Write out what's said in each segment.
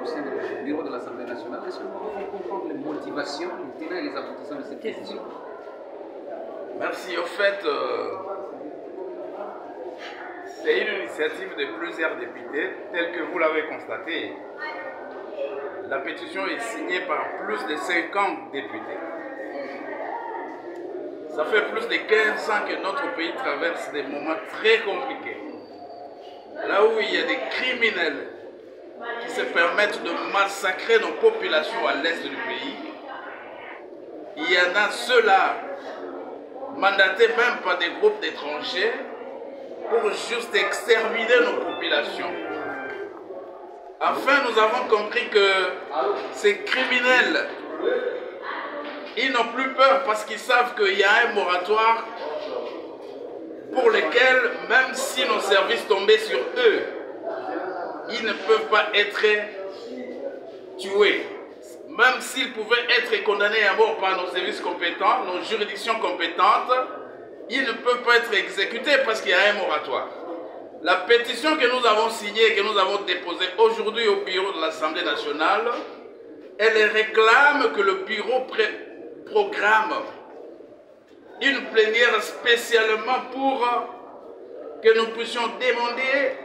au sein du bureau de l'Assemblée nationale. Est-ce que nous pouvons comprendre les motivations, les tenants et les aboutissants de cette pétition? Merci. Au fait, c'est une initiative de plusieurs députés, telle que vous l'avez constaté. La pétition est signée par plus de 50 députés. Ça fait plus de 15 ans que notre pays traverse des moments très compliqués. Là où il y a des criminels qui se permettent de massacrer nos populations à l'est du pays, il y en a ceux-là, mandatés même par des groupes d'étrangers, pour juste exterminer nos populations. Enfin, nous avons compris que ces criminels, ils n'ont plus peur parce qu'ils savent qu'il y a un moratoire pour lequel, même si nos services tombaient sur eux, ils ne peuvent pas être tués. Même s'ils pouvaient être condamnés à mort par nos services compétents, nos juridictions compétentes, ils ne peuvent pas être exécutés parce qu'il y a un moratoire. La pétition que nous avons signée, que nous avons déposée aujourd'hui au bureau de l'Assemblée nationale, elle réclame que le bureau programme une plénière spécialement pour que nous puissions demander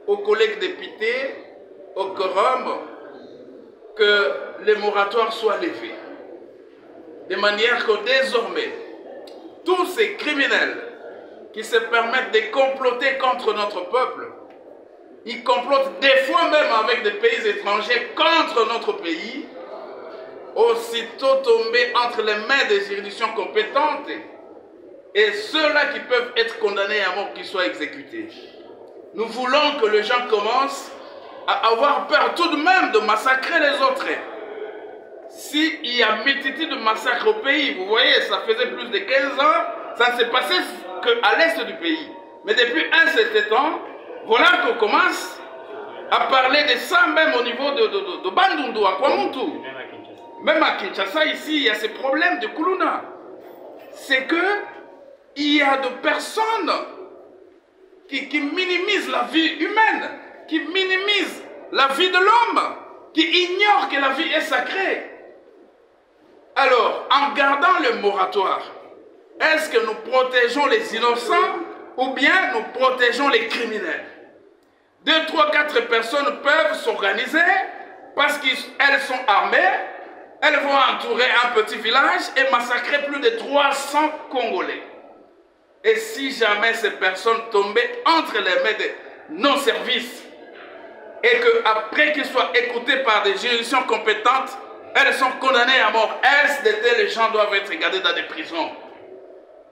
aux collègues députés, au quorum, que les moratoires soient levés. De manière que désormais, tous ces criminels qui se permettent de comploter contre notre peuple, ils complotent des fois même avec des pays étrangers contre notre pays, aussitôt tombés entre les mains des juridictions compétentes, et ceux-là qui peuvent être condamnés à mort, qu'ils soient exécutés. Nous voulons que les gens commencent à avoir peur tout de même de massacrer les autres. S'il y a multitude de massacres au pays, vous voyez, ça faisait plus de 15 ans, ça ne s'est passé qu'à l'est du pays. Mais depuis un certain temps, voilà qu'on commence à parler de ça même au niveau de Bandundu, à Kwamuntu. Même à Kinshasa, ici, il y a ces problèmes de Kuluna. C'est que il y a de personnes qui minimisent la vie humaine, qui minimisent la vie de l'homme, qui ignorent que la vie est sacrée. Alors, en gardant le moratoire, est-ce que nous protégeons les innocents ou bien nous protégeons les criminels? 2, 3, 4 personnes peuvent s'organiser parce qu'elles sont armées, elles vont entourer un petit village et massacrer plus de 300 Congolais. Et si jamais ces personnes tombaient entre les mains de nos services et qu'après qu'ils soient écoutés par des juridictions compétentes, elles sont condamnées à mort, les gens doivent être gardés dans des prisons.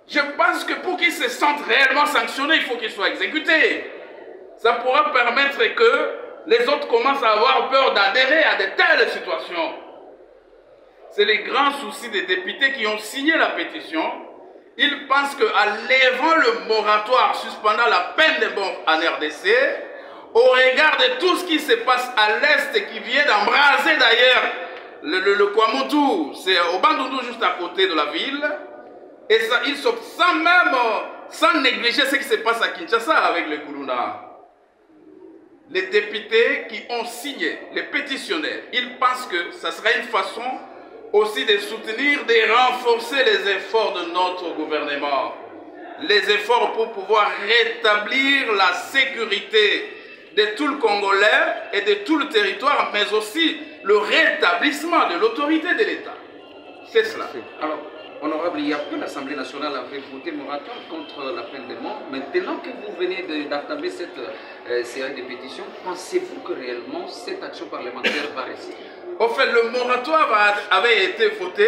Je pense que pour qu'ils se sentent réellement sanctionnés, il faut qu'ils soient exécutés. Ça pourra permettre que les autres commencent à avoir peur d'adhérer à de telles situations. C'est les grands soucis des députés qui ont signé la pétition. Ils pensent qu'en levant le moratoire suspendant la peine de mort en RDC, au regard de tout ce qui se passe à l'Est et qui vient d'embraser d'ailleurs le Kwamuntu, c'est au Bandundu juste à côté de la ville, et ça, ils sont sans négliger ce qui se passe à Kinshasa avec le Kuluna. Les députés qui ont signé, les pétitionnaires, ils pensent que ça sera une façon aussi de soutenir, de renforcer les efforts de notre gouvernement. Les efforts pour pouvoir rétablir la sécurité de tout le Congolais et de tout le territoire, mais aussi le rétablissement de l'autorité de l'État. C'est cela. Alors, honorable, il y a peu l'Assemblée nationale avait voté moratoire contre la peine de mort. Maintenant que vous venez d'entamer cette série de pétitions, pensez-vous que réellement cette action parlementaire va réussir? En fait, le moratoire avait été voté,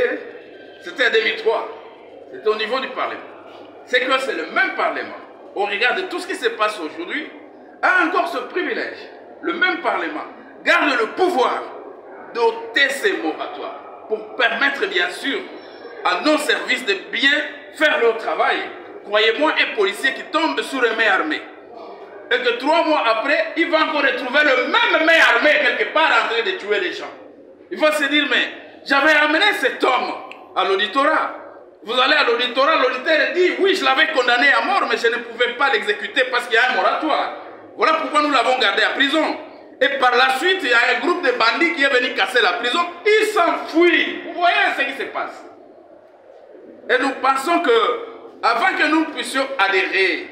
c'était en 2003. C'était au niveau du Parlement. C'est que c'est le même Parlement, au regard de tout ce qui se passe aujourd'hui, a encore ce privilège. Le même Parlement garde le pouvoir d'ôter ces moratoires pour permettre bien sûr à nos services de bien faire leur travail. Croyez-moi, un policier qui tombe sous les mains armées et que 3 mois après, il va encore retrouver le même main armé quelque part en train de tuer les gens. Il va se dire, mais j'avais amené cet homme à l'auditorat. Vous allez à l'auditorat, l'auditeur dit, oui, je l'avais condamné à mort, mais je ne pouvais pas l'exécuter parce qu'il y a un moratoire. Voilà pourquoi nous l'avons gardé à prison. Et par la suite, il y a un groupe de bandits qui est venu casser la prison. Ils s'enfuient. Vous voyez ce qui se passe. Et nous pensons que, avant que nous puissions adhérer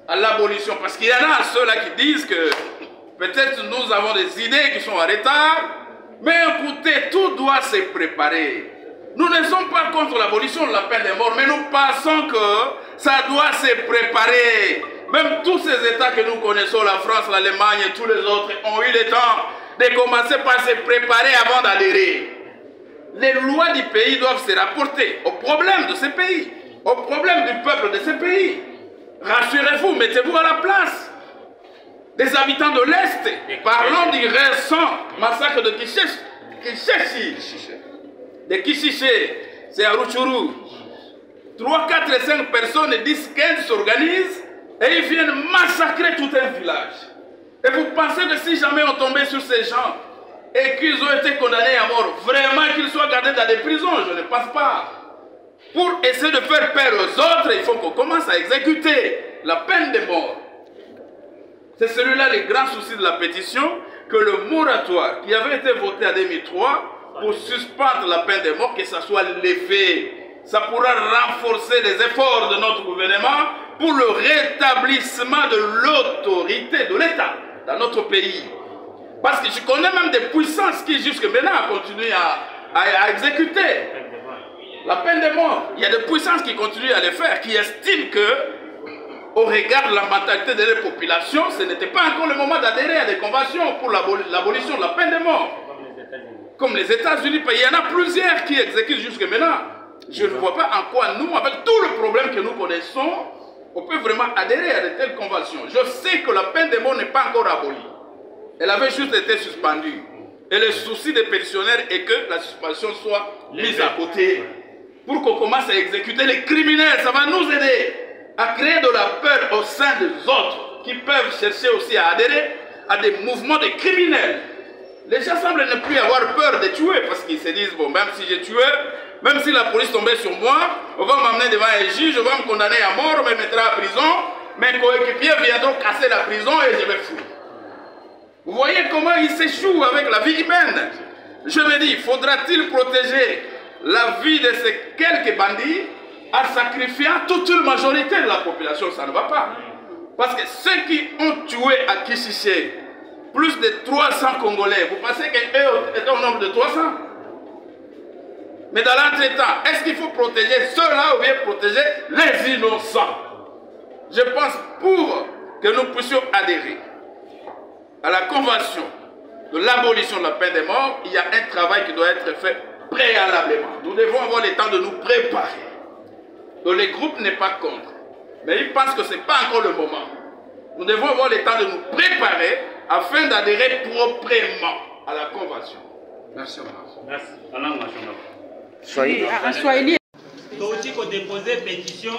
à l'abolition, parce qu'il y en a ceux-là qui disent que peut-être nous avons des idées qui sont en retard, mais écoutez, tout doit se préparer. Nous ne sommes pas contre l'abolition de la peine de mort, mais nous pensons que ça doit se préparer. Même tous ces États que nous connaissons, la France, l'Allemagne et tous les autres, ont eu le temps de commencer par se préparer avant d'adhérer. Les lois du pays doivent se rapporter aux problèmes de ce pays, aux problèmes du peuple de ce pays. Rassurez-vous, mettez-vous à la place des habitants de l'Est. Parlons du récent massacre de Kishishi. De Kishishi, c'est à Rutshuru. 3, 4 et 5 personnes, 10, 15 s'organisent et ils viennent massacrer tout un village. Et vous pensez que si jamais on tombait sur ces gens et qu'ils ont été condamnés à mort, vraiment qu'ils soient gardés dans des prisons? Je ne pense pas. Pour essayer de faire peur aux autres, il faut qu'on commence à exécuter la peine de mort. C'est celui-là le grand souci de la pétition, que le moratoire qui avait été voté en 2003 pour suspendre la peine de mort, que ça soit levé. Ça pourra renforcer les efforts de notre gouvernement pour le rétablissement de l'autorité de l'État dans notre pays. Parce que je connais même des puissances qui jusque maintenant continuent à exécuter la peine de mort. Il y a des puissances qui continuent à le faire, qui estiment que, au regard de la mentalité de la population, ce n'était pas encore le moment d'adhérer à des conventions pour l'abolition de la peine de mort. Comme les États-Unis, il y en a plusieurs qui exécutent jusque maintenant. Je ne vois pas en quoi nous, avec tout le problème que nous connaissons, on peut vraiment adhérer à de telles conventions. Je sais que la peine de mort n'est pas encore abolie. Elle avait juste été suspendue. Et le souci des pétitionnaires est que la suspension soit mise à côté pour qu'on commence à exécuter les criminels. Ça va nous aider à créer de la peur au sein des autres qui peuvent chercher aussi à adhérer à des mouvements de criminels. Les gens semblent ne plus avoir peur de tuer parce qu'ils se disent, bon, même si j'ai tué, même si la police tombait sur moi, on va m'amener devant un juge, on va me condamner à mort, on me mettra en prison, mes coéquipiers viendront casser la prison et je vais fuir. Vous voyez comment ils s'échouent avec la vie humaine. Je me dis, faudra-t-il protéger la vie de ces quelques bandits en sacrifiant toute une majorité de la population? Ça ne va pas. Parce que ceux qui ont tué à Kishishi, plus de 300 Congolais, vous pensez qu'eux étaient au nombre de 300? Mais dans l'entretemps, est-ce qu'il faut protéger ceux-là ou bien protéger les innocents? Je pense pour que nous puissions adhérer à la convention de l'abolition de la peine de mort, il y a un travail qui doit être fait préalablement. Nous devons avoir le temps de nous préparer. Donc le groupe n'est pas contre, mais il pense que ce n'est pas encore le moment. Nous devons avoir le temps de nous préparer afin d'adhérer proprement à la convention. Merci. Merci. Soyez. Toti ko déposer pétition,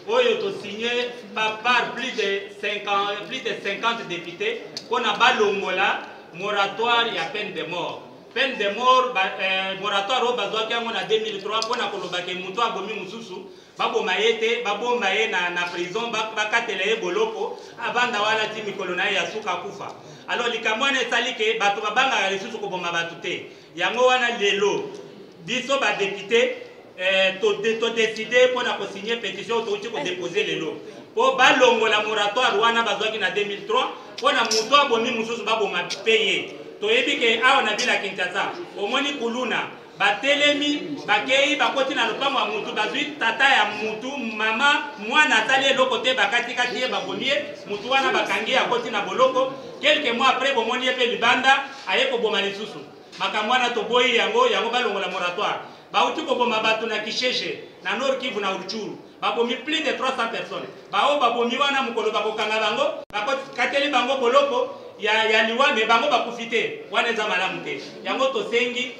oyo to signé par plus de 50 députés qu'on a balongola moratoire ya peine de mort. Peine de mort moratoire au bazwa ki en 2003 pona kolobake muto abomi mususu baboma yete babomba ye na prison bakatela ye boloko abanda wala ti mikolo na ye ya suka kufa. Alors likamwana esali ke bato babanga lisusu ko bomba batu te. Yango wana lelo biso ba député to décider pour na ko signer pétition to ko déposer lelo. Po balongola moratoire wana bazwaki na 2003 pona muto abomi mususu baboma payer. Toyebi ke awa na bila Kinshasa omoni kuluna batelemi bakei bakoti na lopango ya mutu bazwi tata ya mutu mama mwana atali eloko te bakati kati ye bakomie mutu wana bakangi akoti na boloko quelques mois après bomoni ye pe libanda aye koboma lisusu makambo wana toboyi yango balongola moratoire bauti koboma bato na Kisheshe na Nord Kivu na Rutshuru babomi plus de 300 personnes bao babomi wana mukolo bakokanga bango bakateli bango boloko ya liwa me bango bakufite wana eza malamu te yango tosengi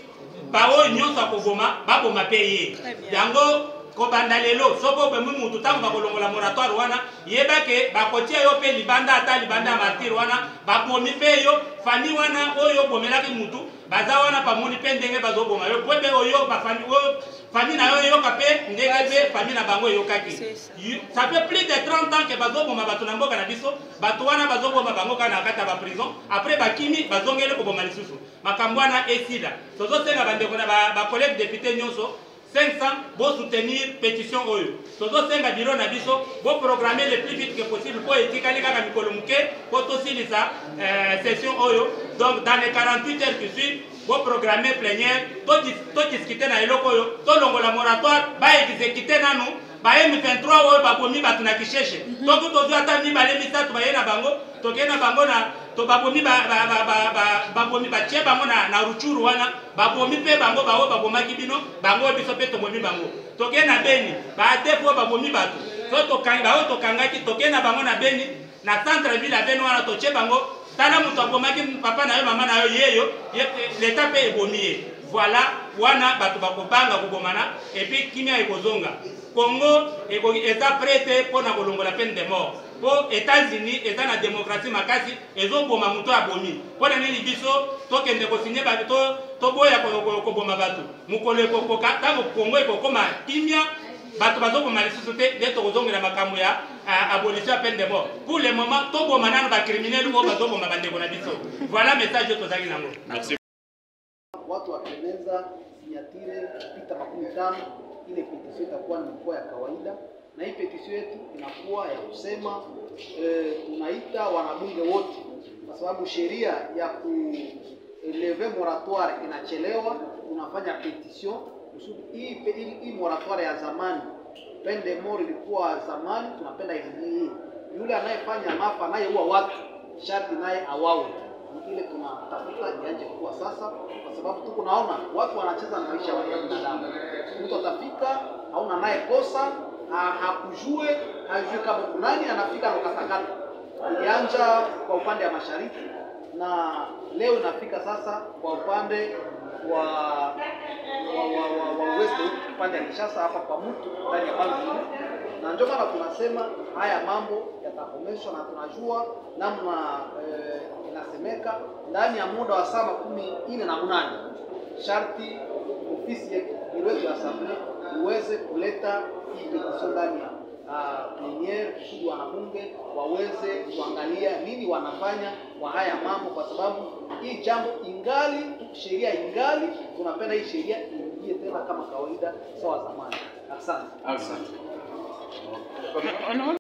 bao nyonso akoboma baboma pe ye yango ko bandalelo soko be mutu tangu bakolongola moratoire wana yeba ke bakotia yo pe libanda ata libanda martir wana bakomi pe yo fami wana oyo bomelaki mutu baza wana pamoni pe ndenge bazoboma yo po be oyo ba fami oyo fami na yo yoka pe ndenge be fami na bango yokaki. Ça fait plus de 30 ans que bazoboma bato na mboka na biso bato wana bazoboma bango kana kata ba prison après bakimi bazongele ko boma lisusu makambo wana esida tozo senga bandeko na ba collègue député nyonso 500 pour soutenir pétition oyo. Todo senga biro na biso bo programmer le plus vite que possible pour etikali kaka mikolo muke pour tosilisa session oyo. Donc dans les 48 heures qui suivent bo programmer plénière to discuter na eloko oyo to longola moratoire ba exécuter nanu ba M23 oyo ba bomi batu na kisheshe. Donc to ata mi bale misatu ba yena bango to kena bango na to babomi babomi batie bango na ruchuru wana babomi pe bango bawo babomaki bino bango biso pe to bomi bango toke na Beni ba defo babomi batu so to kanga to kangaki toke na bango na Beni na centre ville ya Beni wana to che bango tala mutu abomaki papa na yo mama na yo yeyo l'état pe ebomi. Voilà wana batu bakobanga kubomana et puis kimia ekozonga Congo est prêt pour na kolongola peine de mort. Pour États-Unis et dans la démocratie makasi ezo boma muto abomi. Pour nini biso to kende ko signer ba to boya ko boma batu. Mukole ko tango Congo ko koma kimia batu bazo boma lisusu te de to kozongela makambo ya abolition peine de mort. Pour le moment to boma nanu ba criminel ko bazo boma bande ko na biso. Voilà message to zaki nango. Merci. Watu watengeneza sinyatire kupita 15 ile petition itakuwa ni mkoa ya kawaida, na hii petition yetu inakuwa ya kusema tunaita wanabunge wote, kwa sababu sheria ya kuleve moratoire inachelewa. Tunafanya petition kusudi hii moratoire ya zamani peine de mort ilikuwa zamani, tunapenda hii yule anayefanya maafa anayeua watu sharti naye awawe. Ile tunatafuta ianje kuwa sasa, kwa sababu tuko naona watu wanacheza na maisha ya binadamu. Mtu atafika hauna naye kosa, hakujue hajui kama nani anafika na katakata. Ilianja kwa upande wa mashariki na leo inafika sasa kwa upande wa west, upande wa Kinshasa hapa kwa mtu ndani ya Bangu. Na ndio maana tunasema haya mambo yatakomeshwa, na tunajua namna inasemeka ndani ya muda wa saa 48 sharti ofisi yetu iwezo ya Assemblee iweze kuleta hii petition ndani ya plénière kusudi wanabunge waweze kuangalia nini wanafanya kwa haya mambo, kwa sababu hii jambo ingali sheria ingali, tunapenda hii sheria iingie tena kama kawaida sawa zamani. Asante.